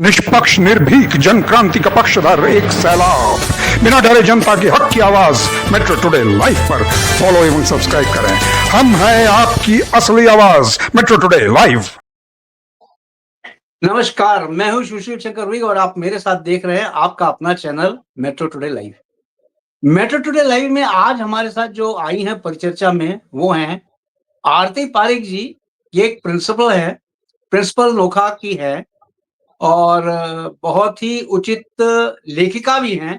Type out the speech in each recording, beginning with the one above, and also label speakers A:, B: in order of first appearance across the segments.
A: निष्पक्ष निर्भीक जन क्रांति का पक्षधर एक सैलाब, बिना डरे जनता की हक की आवाज मेट्रो टुडे लाइव पर फॉलो एवं सब्सक्राइब करें। हम हैं आपकी असली आवाज मेट्रो टुडे लाइव।
B: नमस्कार, मैं हूं सुशील चंकर विग और आप मेरे साथ देख रहे हैं आपका अपना channel metro today live. Metro today live में आज हमारे साथ जो आई हैं परिचर्चा में वो हैं आरती पारिक जी। ये एक प्रिंसिपल नोखा की है और बहुत ही उचित लेखिका भी हैं।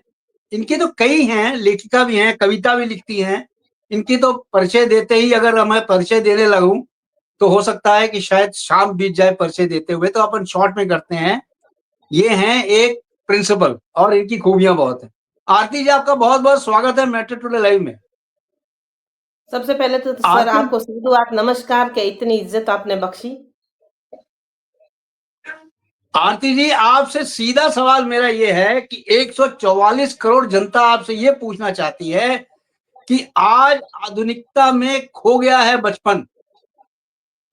B: इनके तो कई हैं, लेखिका भी हैं, कविता भी लिखती हैं। इनकी तो परिचय देते ही अगर मैं परिचय देने लगूं तो हो सकता है कि शायद शाम बीत जाए परिचय देते हुए, तो अपन शॉर्ट में करते हैं। ये हैं एक प्रिंसिपल और इनकी खूबियां बहुत हैं। आरती जी, आपका बहुत-बहुत स्वागत है मेट्रो टुडे लाइव में।
C: सबसे पहले तो सर
B: आरती
C: आपको साधुवाद नमस्कार कि इतनी इज्जत आपने बख्शी।
B: आरती जी, आपसे सीधा सवाल मेरा ये है कि 144 करोड़ जनता आपसे ये पूछना चाहती है कि आज आधुनिकता में खो गया है बचपन।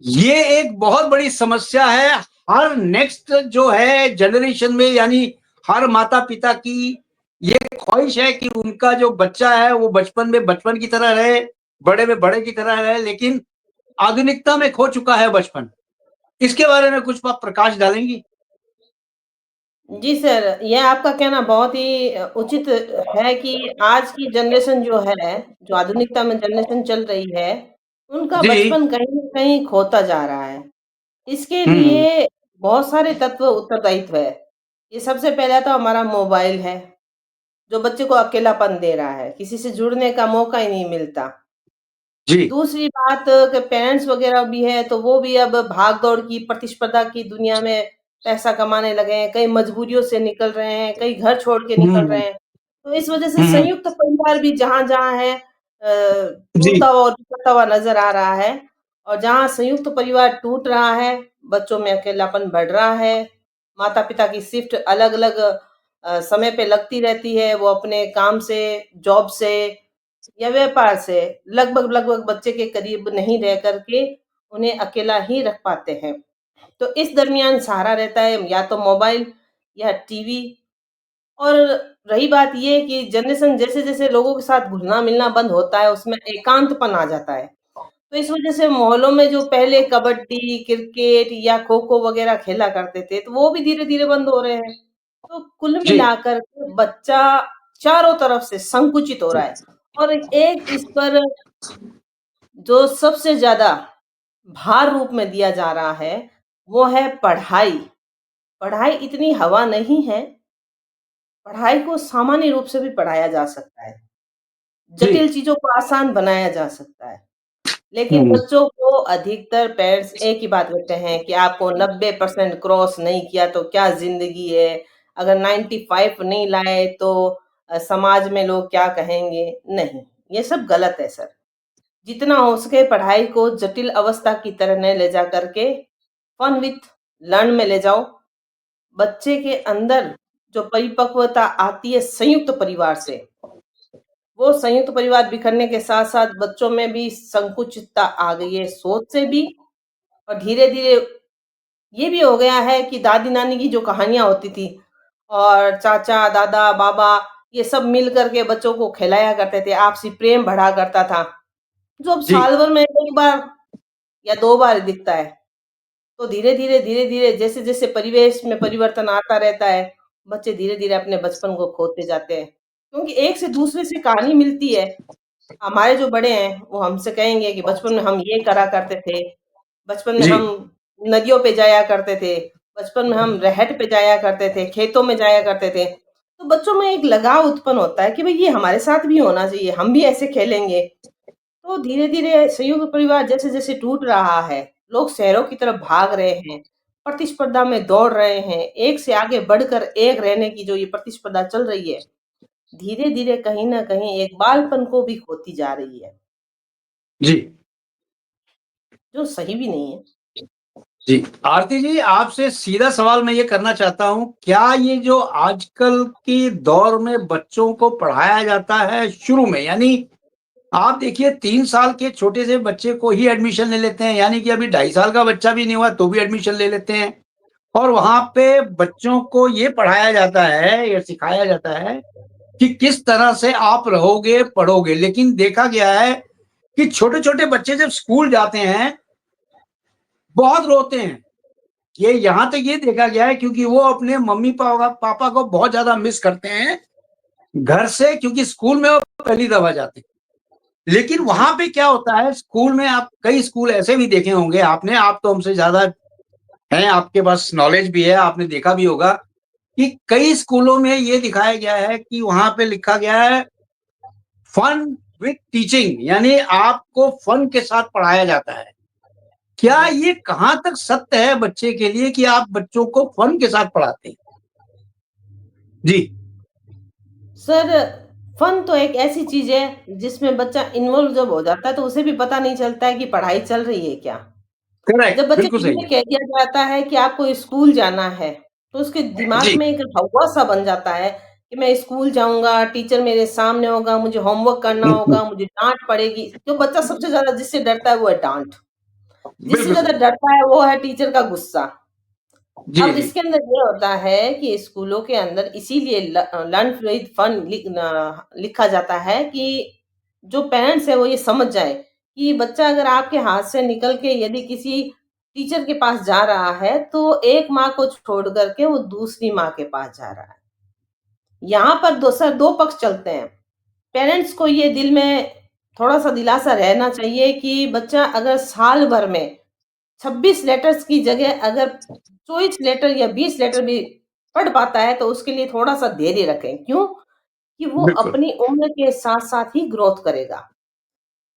B: ये एक बहुत बड़ी समस्या है हर नेक्स्ट जो है जनरेशन में, यानी हर माता-पिता की ये ख्वाहिश है कि उनका जो बच्चा है वो बचपन में बचपन की तरह रहे, बड़े में बड़े की तरह रहे, लेकिन आधुनिकता में खो चुका है बचपन। इसके बारे में कुछ आप प्रकाश डालेंगी?
C: जी सर, यह आपका कहना बहुत ही उचित है कि आज की जनरेशन जो है, जो आधुनिकता में जनरेशन चल रही है, उनका
B: जी।
C: बचपन कहीं न कहीं खोता जा रहा है। इसके
B: हुँ।
C: लिए बहुत सारे तत्व उत्तरदायित्व है। ये सबसे पहला तो हमारा मोबाइल है, जो बच्चे को अकेलापन दे रहा है, किसी से जुड़ने का मौका ही नहीं मिलता।
B: जी।
C: दूसरी बात कि पेरेंट्स वगैरह भी है, तो वो भी अब भाग-दौड़ की, प्रतिस्पर्धा की दुनिया में पैसा कमाने लगे हैं, कई मजबूरियों से निकल रहे हैं, कई घर छोड़ के निकल रहे
B: हुँ,
C: हैं। तो इस वजह से
B: हुँ।
C: संयुक्त परिवार भी जहाँ-जहाँ है
B: जी।
C: टूटता हुआ और बिखरता हुआ नज़र आ रहा है और जहाँ संयुक्त परिवार टूट रहा है, बच्चों में अकेलापन बढ़ रहा है, माता-पिता की शिफ्ट अलग-अलग समय पे लगती रहती है, वो अपने काम से, जॉब से या व्यापार से लगभग-लगभग बच्चे के करीब नहीं रह कर के उन्हें अकेला ही रख पाते हैं। तो इस दरमियान सहारा रहता है या तो मोबाइल या टीवी। और रही बात ये कि जनरेशन जैसे-जैसे लोगों के साथ घुलना-मिलना बंद होता है, उसमें एकांतपन आ जाता है। तो इस वजह से मोहल्लों में जो पहले कबड्डी, क्रिकेट या खो-खो वगैरह खेला करते थे, तो वो भी धीरे-धीरे बंद हो रहे हैं। तो कुल
B: जी।
C: मिलाकर के बच्चा चारों तरफ से संकुचित हो रहा है और एक इस पर जो सबसे ज़्यादा भार रूप में दिया जा रहा है, वो है पढ़ाई। पढ़ाई इतनी हवा नहीं है, पढ़ाई को सामान्य रूप से भी पढ़ाया जा सकता है।
B: जी।
C: जटिल चीज़ों को आसान बनाया जा सकता है। लेकिन
B: हुँ।
C: बच्चों को अधिकतर पेरेंट्स एक ही बात कहते हैं कि आपको 90% क्रॉस नहीं किया तो क्या ज़िंदगी है? अगर 95 नहीं लाए तो समाज में लोग क्या कहेंगे? नहीं, ये सब गलत है सर। जितना हो सके पढ़ाई को जटिल अवस्था की तरह न ले जा करके फन विथ लर्न में ले जाओ। बच्चे के अंदर जो परिपक्वता आती है संयुक्त परिवार से, वो संयुक्त परिवार बिखरने के साथ-साथ बच्चों में भी संकुचितता आ गई है सोच से भी और धीरे-धीरे ये भी हो गया है कि दादी-नानी की जो कहानियाँ होती थी और चाचा, दादा, बाबा ये सब मिल कर के बच्चों को खिलाया करते थे, आपसी प्रेम बढ़ा करता था, जो अब
B: जी।
C: साल भर में 1 बार या 2 बार दिखता है। तो धीरे-धीरे जैसे-जैसे परिवेश में परिवर्तन आता रहता है, बच्चे धीरे-धीरे अपने बचपन को खोते जाते हैं। क्योंकि एक से दूसरे से कहानी मिलती है। हमारे जो बड़े हैं, वो हमसे कहेंगे कि बचपन में हम ये करा करते थे, बचपन में
B: जी।
C: हम नदियों पे जाया करते थे, बचपन में हम रहट पे जाया करते थे, खेतों में जाया करते थे। तो बच्चों में एक लगाव उत्पन्न होता है कि भई ये हमारे साथ भी होना चाहिए, हम भी ऐसे खेलेंगे। तो धीरे-धीरे संयुक्त परिवार जैसे-जैसे टूट रहा है, लोग शहरों की तरफ भाग रहे हैं, प्रतिस्पर्धा में दौड़ रहे हैं, एक से आगे बढ़कर एक रहने की जो ये प्रतिस्पर्धा चल रही है, धीरे-धीरे कहीं न कहीं एक बालपन को भी खोती जा रही है,
B: जी।
C: जो सही भी नहीं है।
B: जी। आरती जी, आपसे सीधा सवाल मैं ये करना चाहता हूँ, क्या ये जो आजकल के दौर में बच्चों को पढ़ाया जाता है शुरू में, यानी आप देखिए 3 साल के छोटे से बच्चे को ही एडमिशन ले लेते हैं, यानी कि अभी 2.5 साल का बच्चा भी नहीं हुआ तो भी एडमिशन ले लेते हैं। और वहाँ पे बच्चों को ये पढ़ाया जाता है या सिखाया जाता है कि किस तरह से आप रहोगे, पढ़ोगे। लेकिन देखा गया है कि छोटे-छोटे बच्चे जब स्कूल जाते हैं, बहुत रोते हैं। ये यहाँ तक ये देखा गया है क्योंकि वो अपने मम्मी-पापा पापा को बहुत ज़्यादा मिस करते हैं घर से, क्योंकि स्कूल में वो पहली दफ़ा जाते हैं। लेकिन
C: जी।
B: वहाँ पे क्या होता है, स्कूल में आप कई स्कूल ऐसे भी देखे होंगे आपने, आप तो हमसे ज़्यादा हैं, आपके पास नॉलेज भी है, आपने देखा भी होगा कि कई स्कूलों में ये दिखाया गया है कि वहाँ पे लिखा गया है फन विथ टीचिंग, यानी आपको फन के साथ पढ़ाया जाता है। क्या
C: जी।
B: ये कहाँ तक सत्य है बच्चे के लिए कि आप बच्चों को फन के साथ पढ़ाते हैं? जी,
C: सर, फन तो एक ऐसी चीज़ है जिसमें बच्चा इन्वॉल्व जब हो जाता है तो उसे भी पता नहीं चलता है कि पढ़ाई चल रही है क्या?
B: करेक्ट,
C: जब बच्चे
B: बिल्कुल
C: को
B: सही
C: ये
B: है।
C: कह दिया जाता है कि आपको स्कूल जाना है, तो उसके दिमाग
B: जी,
C: में एक हौवा-सा बन जाता है कि मैं स्कूल जाऊँगा, टीचर मेरे सामने होगा, मुझे होमवर्क करना
B: हुँ, हुँ,
C: होगा, मुझे डाँट पड़ेगी। जो बच्चा सबसे ज़्यादा जिससे डरता है वो है डाँट। जिससे
B: बिल्कुल
C: ज़्यादा
B: सही।
C: डरता है वो है टीचर का गुस्सा।
B: जी,
C: अब
B: जी,
C: इसके अंदर ये होता है कि स्कूलों के अंदर इसीलिए लर्न विद फन लिखा जाता है कि जो पेरेंट्स है वो ये समझ जाए कि बच्चा अगर आपके हाथ से निकल के यदि किसी टीचर के पास जा रहा है तो एक माँ को छोड़ करके वो दूसरी माँ के पास जा रहा है। यहाँ पर दो पक्ष चलते हैं। पेरेंट्स को ये दिल में थोड़ा-सा दिलासा रहना चाहिए कि बच्चा अगर साल भर में 26 लेटर्स की जगह अगर 24 लेटर या 20 लेटर भी पढ़ पाता है, तो उसके लिए थोड़ा-सा धैर्य रखें। क्यों? कि वो
B: बिल्कुल।
C: अपनी उम्र के साथ-साथ ही ग्रोथ करेगा।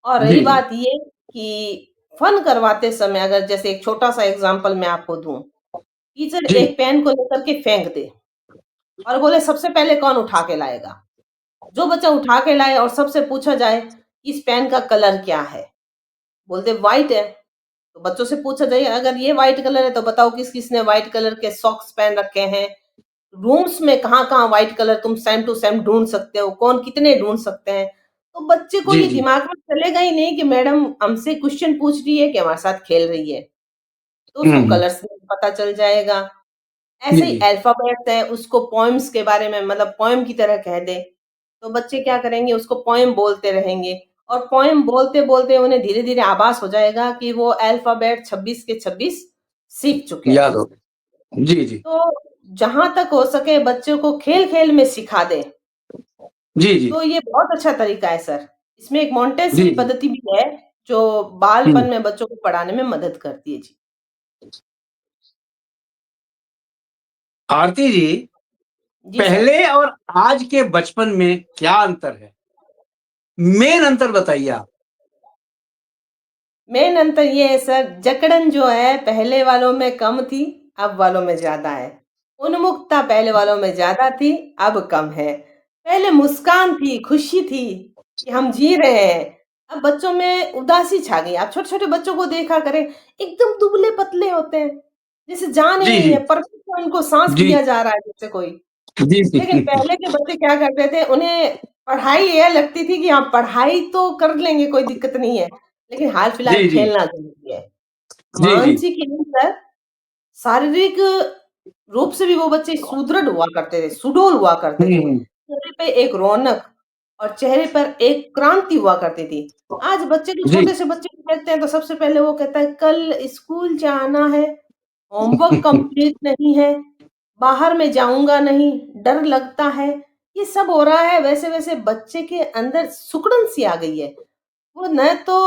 C: और रही
B: जी, जी,
C: बात ये कि फन करवाते समय अगर जैसे एक छोटा-सा एग्ज़ाम्पल मैं आपको दूँ, टीचर
B: जी,
C: एक पेन को लेकर के फेंक दे और बोले सबसे पहले कौन उठा के लाएगा? जो बच्चा उठा के लाए और सबसे पूछा जाए, इस पेन का कलर क्या है? बोलते व्हाइट है। तो बच्चों से पूछा जाए अगर ये व्हाइट कलर है तो बताओ किस-किस ने व्हाइट कलर के सॉक्स पहन रखे हैं? रूम्स में कहाँ-कहाँ व्हाइट कलर तुम सेम टू सेम ढूँढ सकते हो? कौन कितने ढूँढ सकते हैं? तो बच्चे को
B: जी,
C: ये
B: जी।
C: दिमाग में चलेगा ही नहीं कि मैडम हमसे क्वेश्चन पूछ रही है कि हमारे साथ खेल रही है। तो
B: हुँ,
C: उसको
B: हुँ।
C: कलर्स में पता चल जाएगा।
B: जी,
C: ऐसे ही
B: जी।
C: अल्फ़ाबेट्स है उसको पोएम्स के बारे में मतलब पोएम की तरह कह दें, तो बच्चे क्या करेंगे उसको पोएम बोलते रहेंगे और पोएम बोलते-बोलते उन्हें धीरे-धीरे आभास हो जाएगा कि वो अल्फ़ाबेट 26 के 26 सीख चुके हैं।
B: याद हो गया। जी, जी।
C: तो जहाँ तक हो सके बच्चों को खेल-खेल में सिखा दें,
B: जी, जी।
C: तो ये बहुत अच्छा तरीका है सर। इसमें एक
B: जी,
C: मोंटेसरी
B: जी।
C: पद्धति भी है, जो
B: हुँ।
C: बालपन में बच्चों को पढ़ाने में मदद करती है। जी।
B: आरती जी,
C: जी सर।
B: पहले और आज के बचपन में क्या अंतर है? मेन अंतर बताइए आप।
C: मेन अंतर ये है सर, जकड़न जो है पहले वालों में कम थी, अब वालों में ज़्यादा है। उन्मुखता पहले वालों में ज़्यादा थी, अब कम है। पहले मुस्कान थी, खुशी थी कि हम जी रहे हैं। अब बच्चों में उदासी छा गई। आप छोटे-छोटे बच्चों को देखा करें, एकदम दुबले-पतले होते हैं, जैसे जान ही
B: जी,
C: नहीं
B: जी।
C: है, परफेक्ट उनको साँस
B: जी।
C: लिया जा रहा है जैसे कोई।
B: जी,
C: लेकिन
B: जी।
C: पहले के बच्चे क्या करते थे, उन्हें पढ़ाई यह लगती थी कि हाँ, पढ़ाई तो कर लेंगे, कोई दिक्कत नहीं है, लेकिन हाल-फिलहाल
B: जी, जी।
C: खेलना ज़रूरी है।
B: जी, जी।
C: मानसिक ही नहीं सर, शारीरिक रूप से भी वो बच्चे सुदृढ़ हुआ करते थे, सुडौल हुआ करते
B: हुँ,
C: थे।
B: हुँ।
C: चेहरे पे एक रौनक और चेहरे पर एक क्रांति हुआ करती थी। आज बच्चे को
B: जी।
C: छोटे से बच्चे को देखते हैं तो सबसे पहले वो कहता है कल स्कूल जाना है, होमवर्क कंप्लीट नहीं है, बाहर में जाऊँगा नहीं, डर लगता है। ये सब हो रहा है वैसे-वैसे बच्चे के अंदर सुकड़न सी आ गई है। वो न तो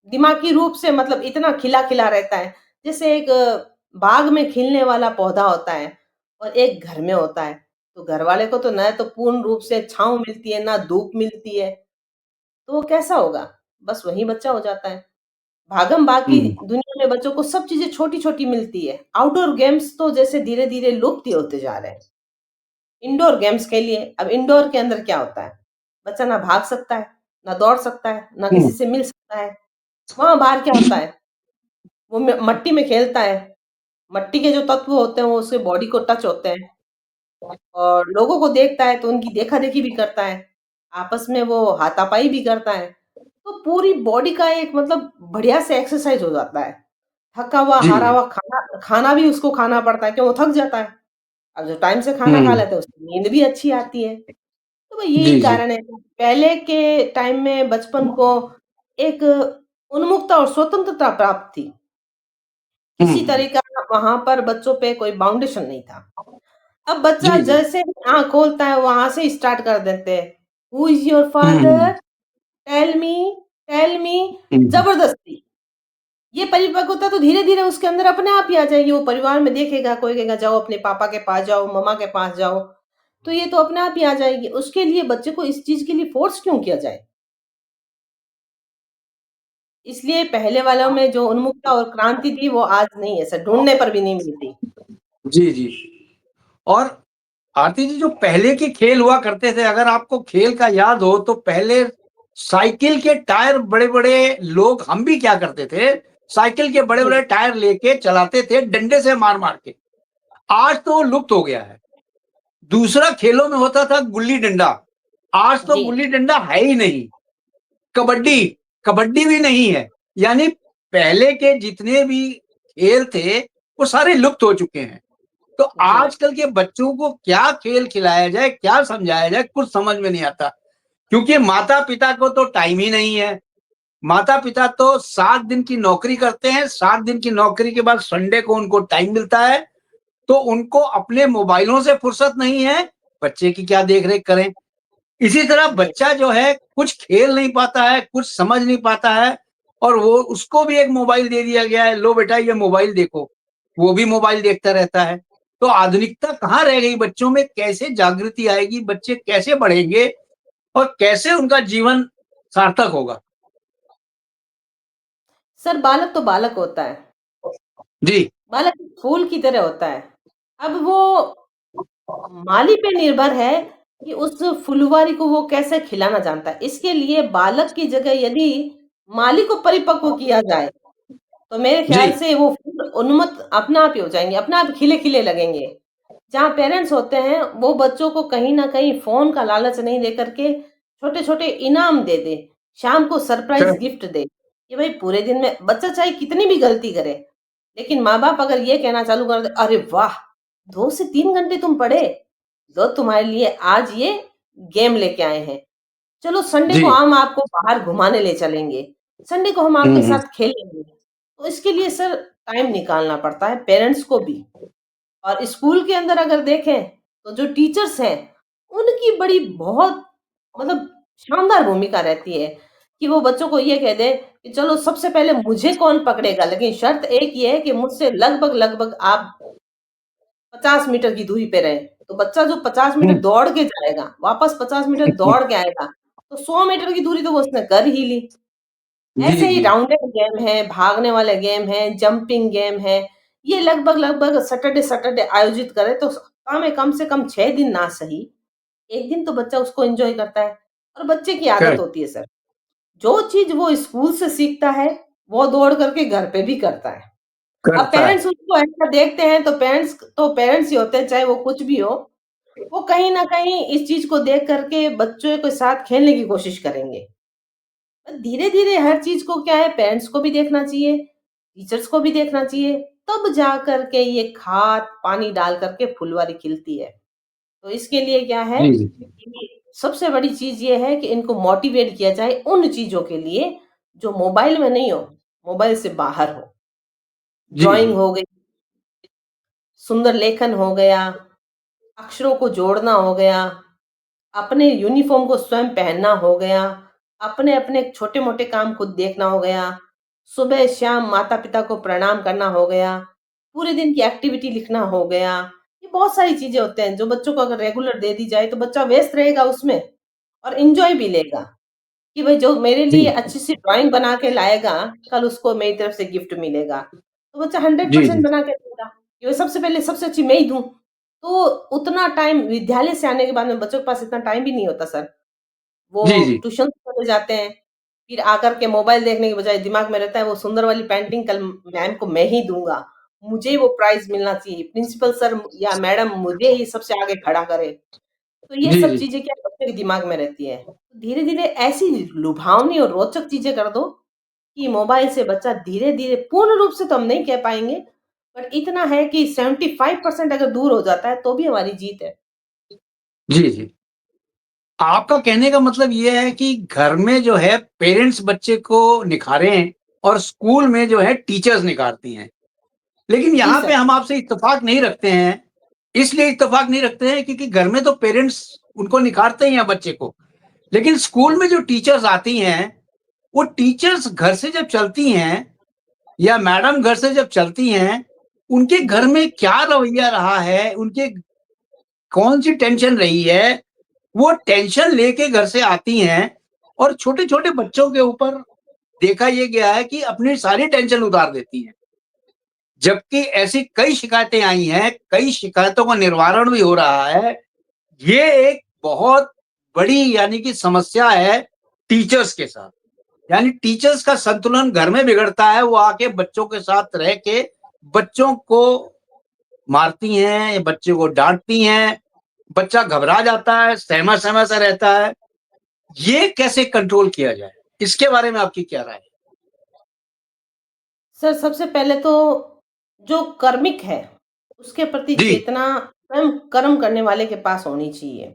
C: दिमागी रूप से मतलब इतना खिला-खिला रहता है, जैसे एक बाग में खिलने वाला पौधा होता है और एक घर में होता है। तो घरवाले को तो न तो पूर्ण रूप से छाँव मिलती है, ना धूप मिलती है, तो वो कैसा होगा? बस वही बच्चा हो जाता है। भागम-भाग की
B: हुँ।
C: दुनिया में बच्चों को सब चीज़ें छोटी-छोटी मिलती है। आउटडोर गेम्स तो जैसे धीरे-धीरे लुप्त ही होते जा रहे हैं। इंडोर गेम्स खेलिए, अब इंडोर के अंदर क्या होता है? बच्चा ना भाग सकता है, ना दौड़ सकता है, ना
B: हुँ।
C: किसी से मिल सकता है। वहाँ बाहर क्या होता है? वो मट्टी में खेलता है, मट्टी के जो तत्व होते हैं वो उसके बॉडी को टच होते हैं और लोगों को देखता है तो उनकी देखा-देखी भी करता है। आपस में वो हाथापाई भी करता है। तो पूरी बॉडी का एक मतलब बढ़िया से एक्सरसाइज़ हो जाता है। थका हुआ,
B: जी,
C: हारा
B: जी।
C: हुआ खाना खाना भी उसको खाना पड़ता है, क्यों वो थक जाता है। अब जो टाइम से खाना खा
B: हुँ।
C: लेता है, उसको नींद भी अच्छी आती है। तो भाई यही
B: जी, जी।
C: कारण है। पहले के टाइम में बचपन को एक उन्मुक्ता और स्वतंत्रता प्राप्त थी।
B: हुँ,
C: किसी तरह का वहाँ पर बच्चों पे कोई बाउंडेशन नहीं था। अब बच्चा
B: जी, जी।
C: जैसे ही आँख खोलता है, वहाँ से स्टार्ट कर देते हैं। Who is your
B: hmm,
C: father?
B: हुँ।
C: Tell me, tell me.
B: हुँ, हुँ।
C: ज़बरदस्ती। ये परिपक्वता तो धीरे-धीरे उसके अंदर अपने आप ही आ जाएगी। वो परिवार में देखेगा, कोई कहेगा जाओ अपने पापा के पास जाओ, मम्मा के पास जाओ। तो ये तो अपने आप ही आ जाएगी। उसके लिए बच्चे को इस चीज़ के लिए फ़ोर्स क्यों किया जाए? इसलिए पहले वालों में जो उन्मुखता और क्रांति थी, वो आज नहीं है सर, ढूँढने पर भी नहीं मिलती।
B: जी, जी। और आरती जी, जो पहले के खेल हुआ करते थे, अगर आपको खेल का याद हो तो पहले साइकिल के टायर बड़े-बड़े लोग, हम भी क्या करते थे, साइकिल के
C: जी,
B: बड़े-बड़े टायर लेके चलाते थे डंडे से मार-मार के। आज तो वो लुप्त हो गया है। दूसरा खेलों में होता था गुल्ली डंडा, आज तो
C: जी,
B: गुल्ली डंडा है ही नहीं। कबड्डी, कबड्डी भी नहीं है। यानी पहले के जितने भी खेल थे, वो सारे लुप्त हो चुके हैं। तो
C: जी।
B: आजकल के बच्चों को क्या खेल खिलाया जाए, क्या समझाया जाए, कुछ समझ में नहीं आता। क्योंकि माता-पिता को तो टाइम ही नहीं है। माता-पिता तो 7 दिन की नौकरी करते हैं, 7 दिन की नौकरी के बाद संडे को उनको टाइम मिलता है, तो उनको अपने मोबाइलों से फुर्सत नहीं है, बच्चे की क्या देख-रेख करें। इसी तरह
C: जी,
B: बच्चा जो है कुछ खेल नहीं पाता है, कुछ समझ नहीं पाता है, और वो उसको भी एक मोबाइल दे दिया गया है, लो बेटा ये मोबाइल देखो। वो भी मोबाइल देखता रहता है। तो आधुनिकता कहाँ रह गई बच्चों में? कैसे जागृति आएगी? बच्चे कैसे बढ़ेंगे और कैसे उनका जीवन सार्थक होगा?
C: सर बालक तो बालक होता है।
B: जी,
C: बालक फूल की तरह होता है। अब वो माली पे निर्भर है कि उस फुलवारी को वो कैसे खिलाना जानता है। इसके लिए बालक की जगह यदि माली को परिपक्व किया जाए, तो मेरे
B: जी,
C: ख्याल से वो फूल उन्मत्त अपने आप ही हो जाएँगे, अपने आप खिले-खिले लगेंगे। जहाँ पेरेंट्स होते हैं, वो बच्चों को कहीं न कहीं फ़ोन का लालच नहीं दे कर के छोटे-छोटे इनाम दे दें, शाम को सरप्राइज़
B: क
C: गिफ्ट दें, कि भई पूरे दिन में बच्चा चाहे कितनी भी गलती करे, लेकिन माँ-बाप अगर ये कहना चालू कर दें, "अरे वाह! 2 से 3 घंटे तुम पढ़े, लो तुम्हारे लिए आज ये गेम लेके आए हैं। चलो संडे को
B: जी।
C: हम आपको बाहर घुमाने ले चलेंगे, संडे को हम
B: हुँ,
C: आपके
B: हुँ।
C: साथ खेलेंगे।" तो इसके लिए सर टाइम निकालना पड़ता है पेरेंट्स को भी। और स्कूल के अंदर अगर देखें, तो जो टीचर्स हैं, उनकी बड़ी बहुत मतलब शानदार भूमिका रहती है, कि वो बच्चों को ये कह दें कि चलो सबसे पहले मुझे कौन पकड़ेगा, लेकिन शर्त एक ये है कि मुझसे लगभग-लगभग आप 50 मीटर की दूरी पे रहें। तो बच्चा जो 50 मीटर
B: हुँ,
C: दौड़ के जाएगा, वापस 50 मीटर दौड़ के आएगा, तो 100 मीटर की दूरी तो वो उसने कर ही ली।
B: जी,
C: ऐसे ही
B: जी।
C: राउंडेड गेम है, भागने वाले गेम हैं, जंपिंग गेम है, ये लगभग-लगभग सैटरडे-सैटरडे आयोजित करें तो सप्ताह में कम से कम 6 दिन ना सही, 1 दिन तो बच्चा उसको एन्जॉय करता है और बच्चे की आदत
B: करेक्ट,
C: होती है सर। जो चीज़ वो स्कूल से सीखता है, वो दौड़ करके घर पे भी करता है। अब
B: करता है।
C: पेरेंट्स उसको ऐसा देखते हैं तो पेरेंट्स ही होते हैं, चाहे वो कुछ भी हो, वो कहीं न कहीं इस चीज़ को देख कर के बच्चों के साथ खेलने की कोशिश करेंगे। धीरे-धीरे हर चीज़ को क्या है पेरेंट्स को भी देखना चाहिए, टीचर्स को भी देखना चाहिए, तब जा कर के ये खाद, पानी डाल कर के फुलवारी खिलती है। तो इसके लिए क्या है
B: जी, जी।
C: कि सबसे बड़ी चीज़ ये है कि इनको मोटिवेट किया जाए उन चीज़ों के लिए जो मोबाइल में नहीं हो, मोबाइल से बाहर हो।
B: जी,
C: ड्राइंग
B: जी।
C: हो गई, सुंदर लेखन हो गया, अक्षरों को जोड़ना हो गया, अपने यूनिफ़ॉर्म को स्वयं पहनना हो गया, अपने-अपने छोटे-मोटे काम खुद देखना हो गया, सुबह-शाम माता-पिता को प्रणाम करना हो गया, पूरे दिन की एक्टिविटी लिखना हो गया। ये बहुत सारी चीज़ें होते हैं जो बच्चों को अगर रेगुलर दे दी जाए तो बच्चा व्यस्त रहेगा उसमें और एन्जॉय भी लेगा, कि भई जो मेरे लिए
B: जी,
C: अच्छी-सी ड्राइंग बना के लाएगा, कल उसको मेरी तरफ से गिफ्ट मिलेगा। तो बच्चा
B: जी,
C: 100%
B: जी।
C: बना के देगा, कि भई सबसे पहले सबसे अच्छी मैं ही दूँ। तो उतना टाइम विद्यालय से आने के बाद में बच्चों के पास इतना टाइम भी नहीं होता सर। वो
B: जी, जी।
C: ट्यूशन चले जाते हैं, फिर आकर के मोबाइल देखने के बजाय दिमाग में रहता है वो सुंदर वाली पेंटिंग कल मैम को मैं ही दूँगा, मुझे ही वो प्राइज़ मिलना चाहिए, प्रिंसिपल सर या मैडम मुझे ही सबसे आगे खड़ा करें। तो ये
B: जी,
C: सब
B: जी।
C: चीज़ें क्या बच्चे के दिमाग में रहती है। धीरे-धीरे ऐसी लुभावनी और रोचक चीज़ें कर दो, कि मोबाइल से बच्चा धीरे-धीरे पूर्ण रूप से तो हम नहीं कह पाएँगे, बट इतना है कि 75% अगर दूर हो जाता है, तो भी हमारी जीत है।
B: जी, जी। आपका कहने का मतलब ये है कि घर में जो है पेरेंट्स बच्चे को निखारें और स्कूल में जो है टीचर्स निखारती हैं। लेकिन
C: जी
B: यहाँ पे
C: सर,
B: हम आपसे इत्तेफ़ाक नहीं रखते हैं, इसलिए इत्तेफ़ाक नहीं रखते हैं क्योंकि घर में तो पेरेंट्स उनको निखारते ही हैं बच्चे को। लेकिन स्कूल में जो टीचर्स आती हैं, वो टीचर्स घर से जब चलती हैं या मैडम घर से जब चलती हैं, उनके
C: जी।
B: घर में क्या रवैया रहा है, उनके कौन-सी टेंशन रही है, वो टेंशन लेके घर से आती हैं और छोटे-छोटे बच्चों के ऊपर देखा ये गया है कि अपनी सारी टेंशन उतार देती हैं। जबकि ऐसी कई शिकायतें आई हैं, कई शिकायतों का निवारण भी हो रहा है। ये एक बहुत बड़ी यानी कि समस्या है टीचर्स के साथ। यानी टीचर्स का संतुलन घर में बिगड़ता है, वो आके बच्चों के साथ रह के बच्चों को मारती हैं, या बच्चे को डाँटती हैं, बच्चा घबरा जाता है, सहमा-सहमा सा रहता है। ये कैसे कंट्रोल किया जाए? इसके बारे में आपकी क्या राय है?
C: सर, सबसे पहले तो जो कार्मिक है, उसके प्रति
B: जी,
C: चेतना स्वयं कर्म करने वाले के पास होनी चाहिए।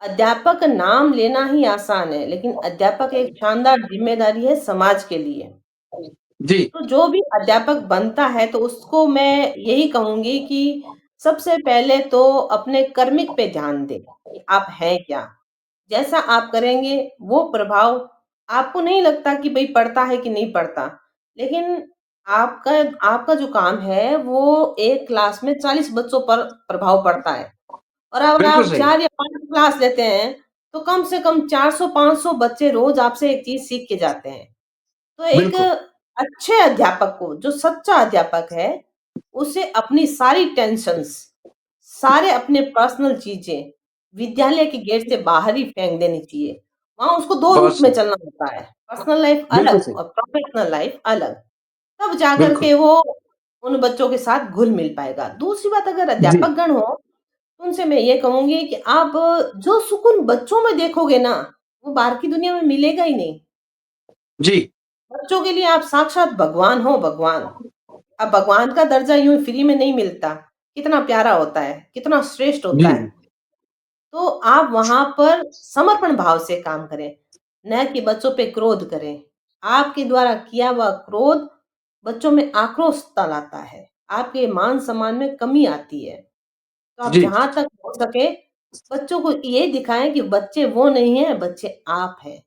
C: अध्यापक नाम लेना ही आसान है, लेकिन अध्यापक एक शानदार ज़िम्मेदारी है समाज के लिए।
B: जी,
C: तो जो भी अध्यापक बनता है, तो उसको मैं यही कहूँगी कि सबसे पहले तो अपने कर्मिक पे ध्यान दें, कि आप हैं क्या? जैसा आप करेंगे, वो प्रभाव आपको नहीं लगता कि भई पड़ता है कि नहीं पड़ता। लेकिन आपका आपका जो काम है, वो एक क्लास में 40 बच्चों पर प्रभाव पड़ता है। और अगर
B: बिल्कुल
C: आप
B: सही।
C: 4 या 5 क्लास लेते हैं, तो कम से कम 400-500 बच्चे रोज़ आपसे एक चीज़ सीख के जाते हैं। तो एक
B: बिल्कुल।
C: अच्छे अध्यापक को, जो सच्चा अध्यापक है, उसे अपनी सारी टेंशन्स, सारे अपने पर्सनल चीज़ें, विद्यालय के गेट से बाहर ही फेंक देनी चाहिए। वहाँ उसको 2
B: बहुत
C: रूप में
B: सही।
C: चलना होता है, पर्सनल लाइफ़
B: बिल्कुल
C: अलग
B: सही।
C: और प्रोफ़ेशनल लाइफ़ अलग। तब जाकर
B: बिल्कुल।
C: के वो उन बच्चों के साथ घुल-मिल पाएगा। दूसरी बात, अगर
B: जी,
C: अध्यापकगण हो, तो उनसे मैं ये कहूँगी कि आप जो सुकून बच्चों में देखोगे ना, वो बाहर की दुनिया में मिलेगा ही नहीं।
B: जी,
C: बच्चों के लिए आप साक्षात भगवान हो, भगवान। अब भगवान का दर्जा यूँ फ्री में नहीं मिलता। कितना प्यारा होता है, कितना श्रेष्ठ होता
B: जी,
C: है। तो आप वहाँ पर समर्पण भाव से काम करें, न कि बच्चों पे क्रोध करें। आपके द्वारा किया हुआ क्रोध बच्चों में आक्रोशता लाता है, आपके मान-सम्मान में कमी आती है। तो आप
B: जी,
C: जहाँ तक हो सके बच्चों को ये दिखाएँ कि बच्चे वो नहीं हैं, बच्चे आप हैं।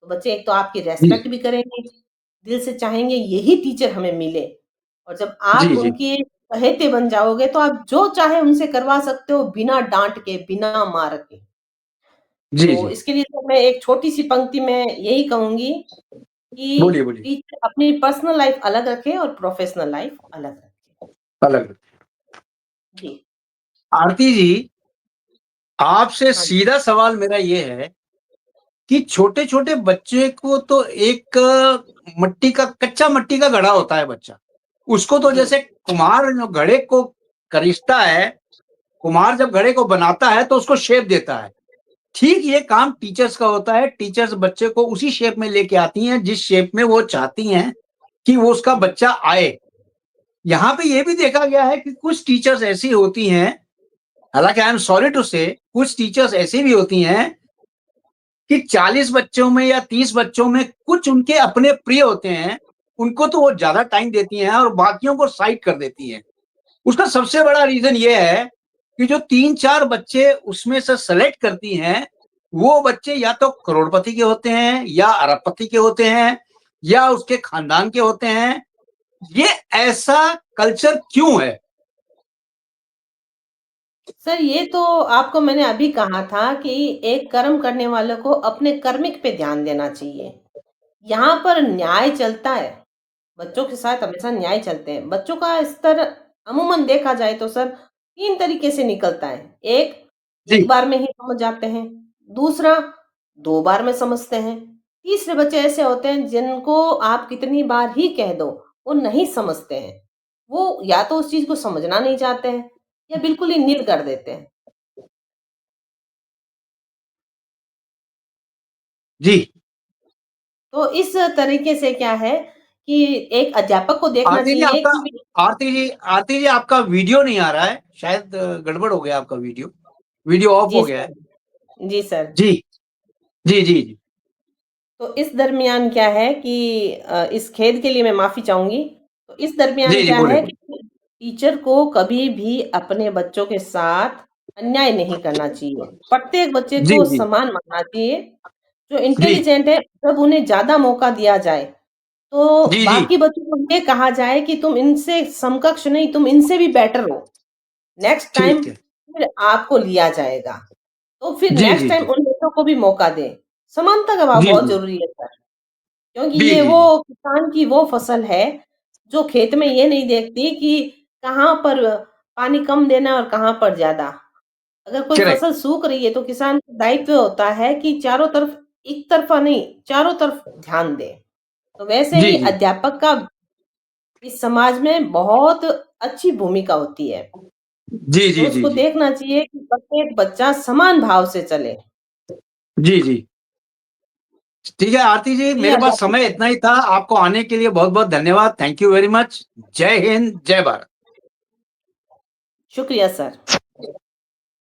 C: तो बच्चे एक तो आपकी
B: जी,
C: रिस्पेक्ट भी करेंगे, दिल से चाहेंगे यही टीचर हमें मिले। और जब आप
B: जी, जी,
C: उनके चहेते बन जाओगे, तो आप जो चाहे उनसे करवा सकते हो बिना डाँट के, बिना मार के।
B: जी,
C: तो
B: जी।
C: इसके लिए तो मैं एक छोटी-सी पंक्ति में यही कहूँगी
B: बोलिए,
C: कि
B: बोलिए।
C: टीचर अपनी पर्सनल लाइफ़ अलग रखें और प्रोफ़ेशनल लाइफ़ अलग रखें।
B: अलग।
C: जी।
B: आरती जी, आपसे
C: हाँ जी।
B: सीधा सवाल मेरा ये है कि छोटे-छोटे बच्चे को तो एक मट्टी का कच्चा मट्टी का घड़ा होता है बच्चा। उसको तो
C: जी।
B: जैसे कुम्हार जो घड़े को करीचता है, कुम्हार जब घड़े को बनाता है तो उसको शेप देता है। ठीक ये काम टीचर्स का होता है, टीचर्स बच्चे को उसी शेप में लेके आती हैं जिस शेप में वो चाहती हैं कि वो उसका
C: जी।
B: बच्चा आए। यहाँ पे ये भी देखा गया है कि कुछ टीचर्स ऐसी होती हैं, हालाँकि आई एम सॉरी टू से कुछ टीचर्स ऐसी भी होती हैं कि 40 बच्चों में या 30 बच्चों में कुछ उनके अपने प्रिय होते हैं, उनको तो वो ज़्यादा टाइम देती हैं और बाकियों को साइड कर देती हैं। उसका सबसे बड़ा रीज़न ये है कि जो 3-4 बच्चे उसमें से सेलेक्ट करती हैं, वो बच्चे या तो करोड़पति के होते हैं या अरबपति के होते हैं या उसके खानदान के होते हैं। ये ऐसा कल्चर क्यों है?
C: सर, ये तो आपको मैंने अभी कहा था कि एक कर्म करने वालों को अपने कर्मिक पे ध्यान देना चाहिए। यहाँ पर न्याय चलता है, बच्चों के साथ हमेशा न्याय चलते हैं। बच्चों का स्तर अमूमन देखा जाए तो सर 3 तरीके से निकलता है। एक,
B: जी,
C: 1 बार में ही समझ जाते हैं, दूसरा 2 बार में समझते हैं, तीसरे बच्चे ऐसे होते हैं जिनको आप कितनी बार ही कह दो, वो नहीं समझते हैं। वो या तो उस चीज़ को समझना नहीं चाहते हैं या बिल्कुल ही नील कर देते हैं।
B: जी।
C: तो इस तरीके से क्या है कि एक अध्यापक को देखना
B: आरती जी
C: चाहिए
B: आपका
C: कि
B: आरती जी आपका वीडियो नहीं आ रहा है, शायद गड़बड़ हो गया आपका वीडियो ऑफ
C: जी
B: हो गया है।
C: सर, जी सर।
B: जी, जी।
C: तो इस दरमियान क्या है कि इस खेद के लिए मैं माफ़ी चाहूँगी। तो इस दरमियान
B: जी,
C: क्या
B: बोलिए,
C: है
B: बोलिए।
C: कि टीचर को कभी भी अपने बच्चों के साथ अन्याय नहीं करना चाहिए। प्रत्येक बच्चे
B: जी,
C: को
B: जी।
C: समान मानना चाहिए। जो
B: जी,
C: इंटेलिजेंट है, जब उन्हें ज़्यादा मौका दिया जाए, तो
B: जी, जी।
C: बाकी बच्चों को ये कहा जाए कि तुम इनसे समकक्ष नहीं, तुम इनसे भी बेटर हो। नेक्स्ट टाइम
B: ठीक है।
C: फिर आपको लिया जाएगा। तो फिर
B: जी,
C: नेक्स्ट
B: जी,
C: टाइम
B: जी।
C: उन बच्चों को भी मौका दें। समानता का भाव
B: जी,
C: बहुत
B: जी।
C: ज़रूरी है सर। क्योंकि
B: जी,
C: ये
B: जी,
C: वो
B: जी।
C: किसान की वो फसल है, जो खेत में ये नहीं देखती कि कहाँ पर पानी कम देना है और कहाँ पर ज़्यादा। अगर कोई
B: करेक्ट।
C: फसल सूख रही है तो किसान का दायित्व होता है कि चारों तरफ एक तरफ़ा नहीं, चारों तरफ ध्यान दें। तो वैसे
B: जी,
C: ही
B: जी।
C: अध्यापक का इस समाज में बहुत अच्छी भूमिका होती है।
B: जी,
C: तो
B: जी, जी,
C: उसको
B: जी।
C: देखना चाहिए कि प्रत्येक बच्चा समान भाव से चले।
B: जी, जी। ठीक है आरती जी,
C: तो ये
B: मेरे पास
C: अध्यापक
B: समय
C: का
B: इतना ही था। आपको आने के लिए बहुत-बहुत धन्यवाद। Thank you very much. जय हिंद, जय भारत।
C: शुक्रिया सर।